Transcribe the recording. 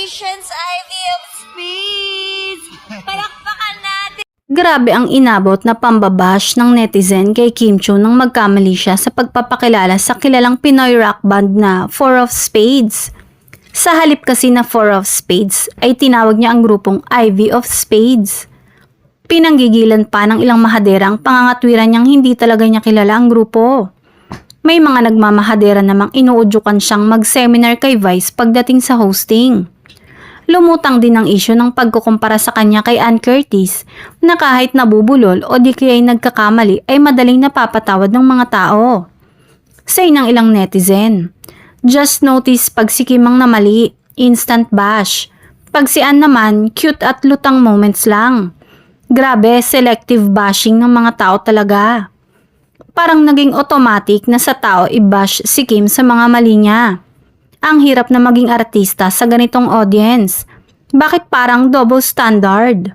Congratulations, Ivy of Speed! Palakpakan natin! Grabe ang inabot na pambabash ng netizen kay Kim Chiu nang magkamali siya sa pagpapakilala sa kilalang Pinoy rock band na Four of Spades. Sa halip kasi na Four of Spades ay tinawag niya ang grupong Ivy of Spades. Pinanggigilan pa ng ilang mahadera ang pangangatwiran niyang hindi talaga niya kilala ang grupo. May mga nagmamahadera namang inuudyukan siyang mag-seminar kay Vice pagdating sa hosting. Lumutang din ang isyu ng pagkukumpara sa kanya kay Ann Curtis na kahit nabubulol o di kaya'y nagkakamali ay madaling napapatawad ng mga tao. Say ng ilang netizen, just notice pag si Kim ang namali, instant bash. Pag si Ann naman, cute at lutang moments lang. Grabe, selective bashing ng mga tao talaga. Parang naging automatic na sa tao i-bash si Kim sa mga mali niya. Ang hirap na maging artista sa ganitong audience. Bakit parang double standard?